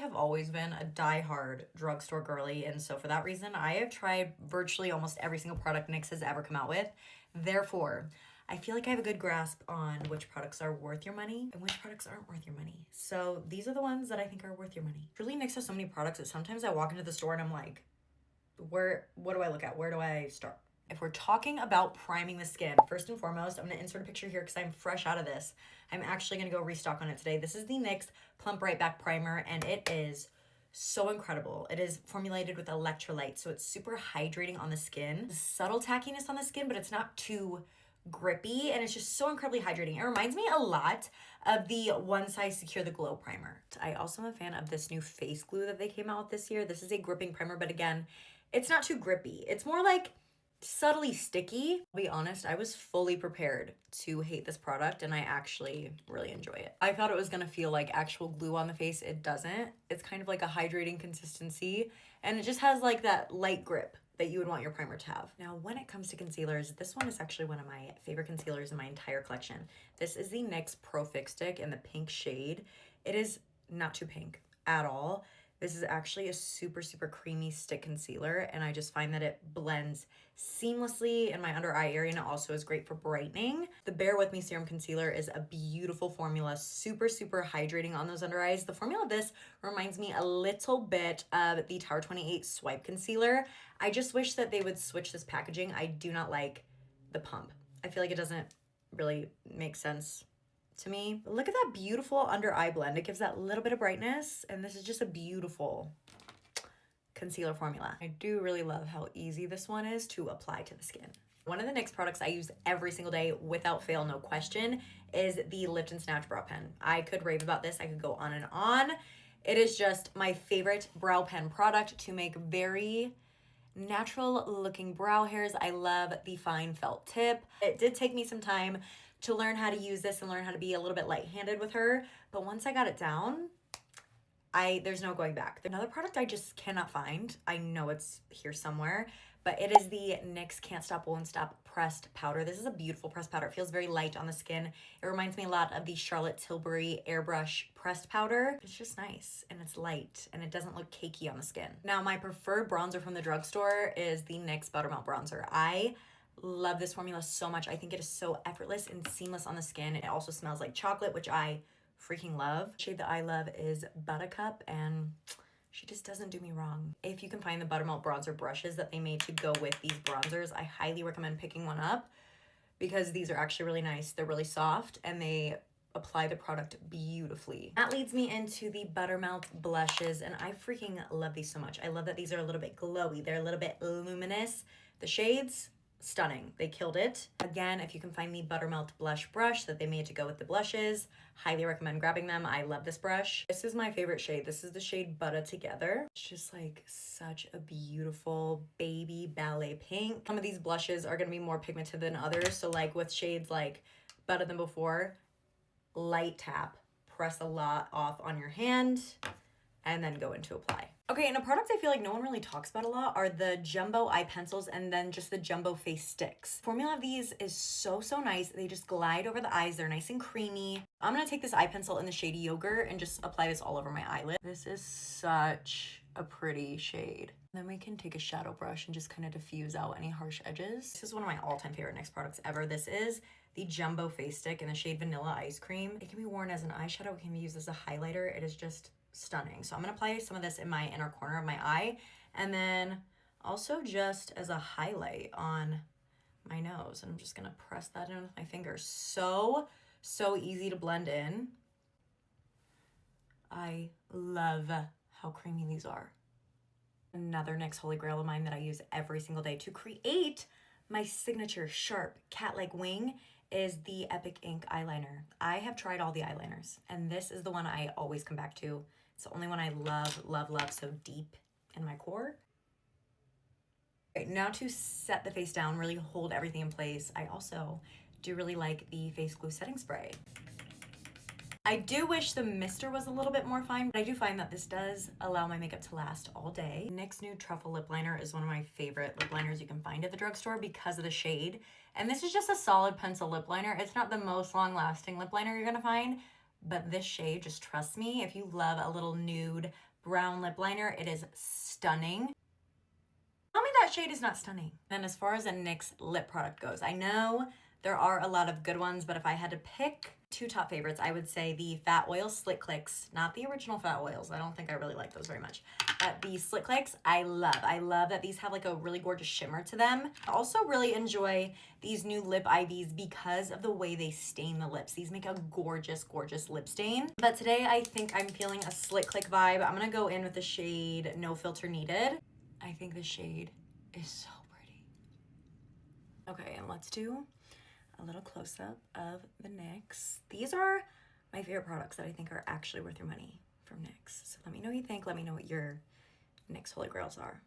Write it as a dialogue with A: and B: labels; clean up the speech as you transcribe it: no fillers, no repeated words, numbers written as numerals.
A: have always been a die-hard drugstore girly, and so for that reason, I have tried virtually almost every single product NYX has ever come out with. Therefore, I feel like I have a good grasp on which products are worth your money and which products aren't worth your money. So these are the ones that I think are worth your money. Truly, NYX has so many products that sometimes I walk into the store and I'm like, what do I look at? Where do I start? If we're talking about priming the skin, first and foremost, I'm going to insert a picture here because I'm fresh out of this. I'm actually going to go restock on it today. This is the NYX Plump Right Back Primer, and it is so incredible. It is formulated with electrolyte, so it's super hydrating on the skin. Subtle tackiness on the skin, but it's not too grippy, and it's just so incredibly hydrating. It reminds me a lot of the One Size Secure the Glow Primer. I also am a fan of this new face glue that they came out with this year. This is a gripping primer, but again, it's not too grippy. It's more like subtly sticky. I'll be honest, I was fully prepared to hate this product and I actually really enjoy it. I thought it was gonna feel like actual glue on the face. It doesn't. It's kind of like a hydrating consistency and it just has like that light grip that you would want your primer to have. Now, when it comes to concealers, this one is actually one of my favorite concealers in my entire collection. This is the NYX Pro Fix Stick in the pink shade. It is not too pink at all. This is actually a super, super creamy stick concealer, and I just find that it blends seamlessly in my under eye area, and it also is great for brightening. The Bare With Me Serum Concealer is a beautiful formula, super, super hydrating on those under eyes. The formula of this reminds me a little bit of the Tower 28 Swipe Concealer. I just wish that they would switch this packaging. I do not like the pump. I feel like it doesn't really make sense to me. But look at that beautiful under eye blend. It gives that little bit of brightness, and this is just a beautiful concealer formula. I do really love how easy this one is to apply to the skin. One of the NYX products I use every single day without fail, no question, is the Lipton Snatch Brow Pen. I could rave about this. I could go on and on. It is just my favorite brow pen product to make very natural looking brow hairs. I love the fine felt tip. It did take me some time to learn how to use this and learn how to be a little bit light-handed with her, but once I got it down, there's no going back. Another product I just cannot find, I know it's here somewhere, but it is the NYX Can't Stop Won't Stop pressed powder. This is a beautiful pressed powder. It feels very light on the skin. It reminds me a lot of the Charlotte Tilbury Airbrush pressed powder. It's just nice and it's light and it doesn't look cakey on the skin. Now, my preferred bronzer from the drugstore is the NYX Buttermelt Bronzer. I love this formula so much. I think it is so effortless and seamless on the skin. It also smells like chocolate, which I freaking love. The shade that I love is Buttercup, and she just doesn't do me wrong. If you can find the Buttermelt bronzer brushes that they made to go with these bronzers, I highly recommend picking one up because these are actually really nice. They're really soft and they apply the product beautifully. That leads me into the Buttermelt blushes, and I freaking love these so much. I love that these are a little bit glowy. They're a little bit luminous. The shades, stunning. They killed it. Again, if you can find the Buttermelt blush brush that they made to go with the blushes, highly recommend grabbing them. I love this brush. This is my favorite shade. This is the shade Butter Together. It's just like such a beautiful baby ballet pink. Some of these blushes are going to be more pigmented than others. So like with shades like Better Than Before, light tap, press a lot off on your hand, and then go into apply. Okay, and a product I feel like no one really talks about a lot are the jumbo eye pencils and then just the jumbo face sticks. Formula of these is so, so nice. They just glide over the eyes. They're nice and creamy. I'm gonna take this eye pencil in the shade Yogurt and just apply this all over my eyelid. This is such a pretty shade. Then we can take a shadow brush and just kind of diffuse out any harsh edges. This is one of my all-time favorite NYX products ever. This is the Jumbo Face Stick in the shade Vanilla Ice Cream. It can be worn as an eyeshadow. It can be used as a highlighter. It is just stunning. So I'm gonna apply some of this in my inner corner of my eye and then also just as a highlight on my nose. And I'm just gonna press that in with my fingers. So easy to blend in. I love how creamy these are. Another NYX holy grail of mine that I use every single day to create my signature sharp cat-like wing is the Epic Ink eyeliner. I have tried all the eyeliners and this is the one I always come back to. It's the only one I love, love, love so deep in my core. Right, now to set the face down, really hold everything in place, I also do really like the face glue setting spray. I do wish the mister was a little bit more fine, but I do find that this does allow my makeup to last all day. NYX Nude Truffle Lip Liner is one of my favorite lip liners you can find at the drugstore because of the shade. And this is just a solid pencil lip liner. It's not the most long-lasting lip liner you're gonna find, but this shade, just trust me, if you love a little nude brown lip liner. It is stunning. Tell me that shade is not stunning. Then as far as a NYX lip product goes, I know there are a lot of good ones, but if I had to pick two top favorites, I would say the Fat Oil Slick Clicks, not the original Fat Oils. I don't think I really like those very much. But the Slick Clicks, I love. I love that these have like a really gorgeous shimmer to them. I also really enjoy these new lip IVs because of the way they stain the lips. These make a gorgeous, gorgeous lip stain. But today I think I'm feeling a Slick Click vibe. I'm gonna go in with the shade No Filter Needed. I think the shade is so pretty. Okay, and let's do a little close-up of the NYX. These are my favorite products that I think are actually worth your money from NYX. So let me know what you think. Let me know what your NYX Holy Grails are.